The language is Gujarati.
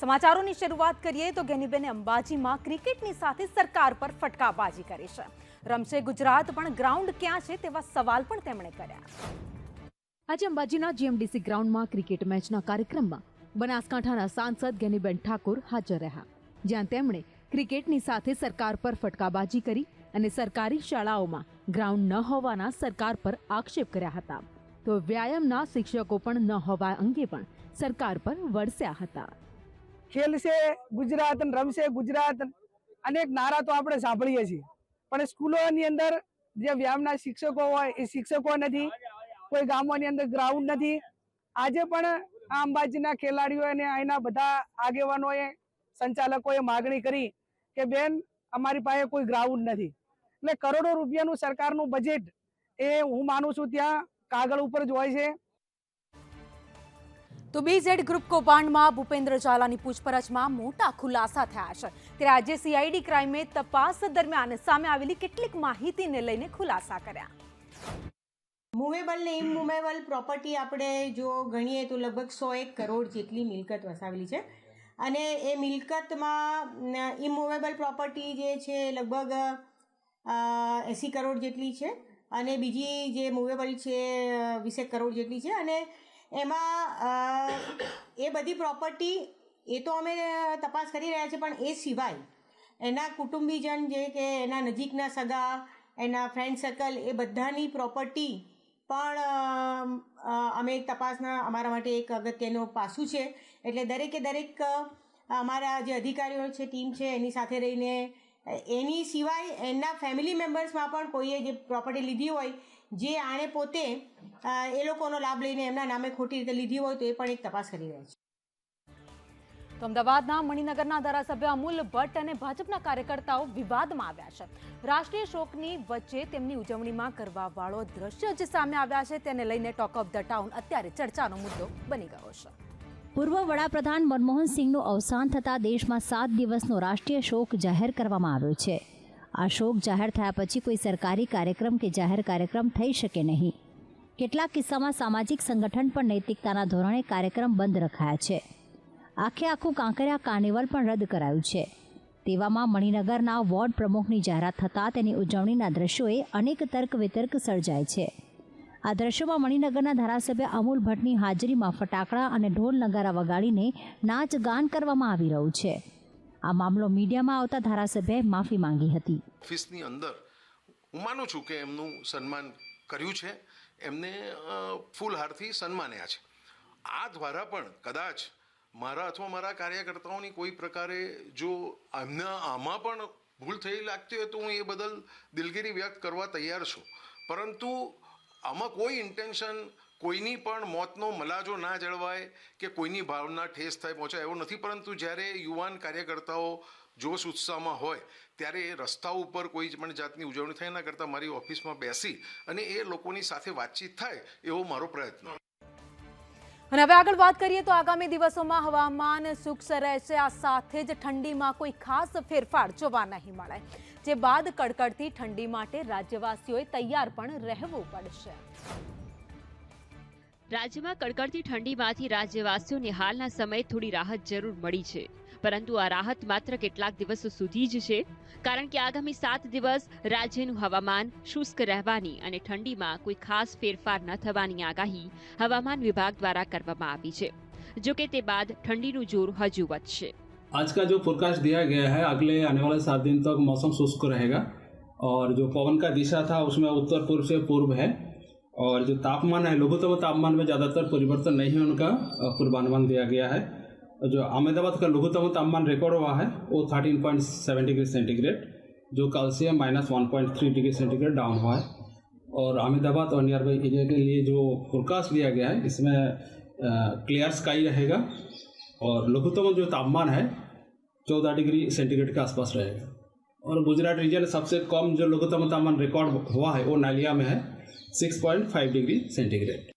સમાચારોની શરૂઆત કરીએ તો ગેનીબેને અંબાજીમાં ક્રિકેટની સાથે સરકાર પર ફટકાબાજી કરી છે. રમશે ગુજરાત પણ ગ્રાઉન્ડ ક્યાં છે તેવા સવાલ પણ તેમણે કર્યા. આજે અંબાજીના જીએમડીસી ગ્રાઉન્ડમાં ક્રિકેટ મેચના કાર્યક્રમમાં બનાસકાંઠાના સાંસદ ગેનીબેન ઠાકોર હાજર રહ્યા, જ્યાં તેમણે ક્રિકેટની સાથે સરકાર પર ફટકાબાજી કરી અને સરકારી શાળાઓમાં ગ્રાઉન્ડ ન હોવાના સરકાર પર આક્ષેપ કર્યા હતા. તો વ્યાયામના શિક્ષકો પણ ન હોવા અંગે પણ સરકાર પર વરસ્યા હતા. ખેલશે ગુજરાત, રમશે ગુજરાત, અનેક નારા તો આપણે સાંભળીએ છીએ, પણ સ્કૂલોની અંદર જે વ્યાયામના શિક્ષકો હોય એ શિક્ષકો નથી, કોઈ ગામોની અંદર ગ્રાઉન્ડ નથી. આજે પણ આ અંબાજીના ખેલાડીઓ અને અહીંના બધા આગેવાનોએ, સંચાલકોએ માગણી કરી કે બેન અમારી પાસે કોઈ ગ્રાઉન્ડ નથી. એટલે કરોડો રૂપિયાનું સરકારનું બજેટ એ હું માનું છું ત્યાં કાગળ ઉપર જ હોય છે. તો બીઝેડ ગ્રુપ કૌભાંડમાં ભૂપેન્દ્ર ઝાલાની પૂછપરછમાં મોટા ખુલાસા થયા છે. ત્યારે આજે સીઆઈડી ક્રાઇમે તપાસ દરમિયાન સામે આવેલી કેટલીક માહિતીને લઈને ખુલાસા કર્યા. મૂવેબલ ને ઇમૂવેબલ પ્રોપર્ટી આપણે જો ગણીએ તો લગભગ 101 કરોડ જેટલી મિલકત વસાવેલી છે, અને એ મિલકતમાં ઇમૂવેબલ પ્રોપર્ટી જે છે લગભગ 80 કરોડ જેટલી છે, અને બીજી જે મૂવેબલ છે 20 કરોડ જેટલી છે. અને એમાં એ બધી પ્રોપર્ટી એ તો અમે તપાસ કરી રહ્યા છીએ, પણ એ સિવાય એના કુટુંબીજન જે કે એના નજીકના સગા, એના ફ્રેન્ડ સર્કલ, એ બધાની પ્રોપર્ટી પણ અમે તપાસના અમારા માટે એક અગત્યનો પાસું છે. એટલે દરેક અમારા જે અધિકારીઓ છે, ટીમ છે, એની સાથે રહીને એની સિવાય એના ફેમિલી મેમ્બર્સમાં પણ કોઈએ જે પ્રોપર્ટી લીધી હોય, જે આણે પોતે એ લોકોનો લાભ લઈને એમના નામે ખોટી રીતે લીધી હોય, તો એ પણ એક તપાસ કરી રહ્યા છે. તો અમદાવાદના મણિનગરના ધારાસભ્ય અમૂલ ભટ્ટ અને ભાજપના કાર્યકર્તાઓ વિવાદમાં આવ્યા છે. રાષ્ટ્રીય શોકની વચ્ચે તેમની ઉજવણીમાં કરવા વાળો દ્રશ્ય જે સામે આવ્યા છે તેને લઈને ટોક ઓફ ધ ટાઉન અત્યારે ચર્ચાનો મુદ્દો બની ગયો છે. પૂર્વ વડાપ્રધાન મનમોહન સિંહનું અવસાન થતાં દેશમાં 7 દિવસનો રાષ્ટ્રીય શોક જાહેર કરવામાં આવ્યો છે. આ શોક જાહેર થયા પછી કોઈ સરકારી કાર્યક્રમ કે જાહેર કાર્યક્રમ થઈ શકે નહીં. કેટલાક કિસ્સામાં સામાજિક સંગઠન પણ નૈતિકતાના ધોરણે કાર્યક્રમ બંધ રખાયા છે. આખું કાંકરિયા કાર્નિવલ પણ રદ કરાયું છે. તેવામાં મણિનગરના વોર્ડ પ્રમુખની જાહેરાત થતાં તેની ઉજવણીના દ્રશ્યોએ અનેક તર્ક વિતર્ક સર્જાય છે. આ દ્રશ્યોમાં મણિનગરના ધારાસભ્ય અમૂલ ભટ્ટની હાજરીમાં ફટાકડા અને ઢોલ નગારા વગાડીને નાચ ગાન કરવામાં આવી રહ્યું છે. આ મામલો મીડિયામાં આવતા ધારાસભ્યએ માફી માંગી હતી. ઓફિસની અંદર હું માનું છું કે એમનું સન્માન કર્યું છે, એમને ફૂલહારથી સન્માન્યા છે. આ દ્વારા પણ કદાચ મારા અથવા મારા કાર્યકર્તાઓની કોઈ પ્રકારે જો એમને આમાં પણ ભૂલ થઈ લાગતી હોય તો હું એ બદલ દિલગીરી વ્યક્ત કરવા તૈયાર છું. પરંતુ આમાં કોઈ ઇન્ટેન્શન, કોઈની પણ મોતનો મલાજો ના જળવાય કે કોઈની ભાવના ઠેસ થાય પહોંચાય એવો નથી. પરંતુ જ્યારે યુવાન કાર્યકર્તાઓ જોશ ઉત્સાહમાં હોય ત્યારે રસ્તા ઉપર કોઈ પણ જાતની ઉજવણી થાય એના કરતાં મારી ઓફિસમાં બેસી અને એ લોકોની સાથે વાતચીત થાય એવો મારો પ્રયત્ન. અને હવે આગળ વાત કરીએ તો આગામી દિવસોમાં હવામાન શુષ્ક રહેશે. આ સાથે જ ઠંડીમાં કોઈ ખાસ ફેરફાર જોવા નહીં મળે, જે બાદ કડકડતી ઠંડી માટે રાજ્યવાસીઓએ તૈયાર પણ રહેવું પડશે. રાજ્યમાં કડકડતી ઠંડીમાંથી રાજ્યવાસીઓને હાલના સમયે થોડી રાહત જરૂર મળી છે, પરંતુ આ રાહત માત્ર કેટલાક દિવસો સુધી જ છે, કારણ કે આગામી 7 દિવસ રાજ્યનું હવામાન શુષ્ક રહેવાની અને ઠંડીમાં કોઈ ખાસ ફેરફાર ન થવાની આગાહી હવામાન વિભાગ દ્વારા કરવામાં આવી છે. જો કે તે બાદ ઠંડીનું જોર હજુ વધશે. आज का जो फोरकास्ट दिया गया है, अगले आने वाले 7 दिन तक मौसम शुष्क रहेगा और जो पवन का दिशा था उसमें उत्तर पूर्व से पूर्व है, और जो तापमान है लघुत्तम तापमान में ज़्यादातर परिवर्तन नहीं है, उनका पूर्वानुमान दिया गया है. जो अहमदाबाद का लघुत्तम तापमान रिकॉर्ड हुआ है वो 13.7 डिग्री सेंटीग्रेड, जो कल से -1.3 डिग्री सेंटीग्रेड डाउन हुआ है. और अहमदाबाद और नियर बाई एरिया के लिए जो फोरकास्ट दिया गया है इसमें क्लियर स्काई रहेगा और लघुत्तम जो तापमान है 14 डिग्री सेंटीग्रेड के आसपास रहेगा. और गुजरात रीजन सबसे कम जो लघुत्तम तापमान रिकॉर्ड हुआ है वो नालिया में है 6.5 डिग्री सेंटीग्रेड.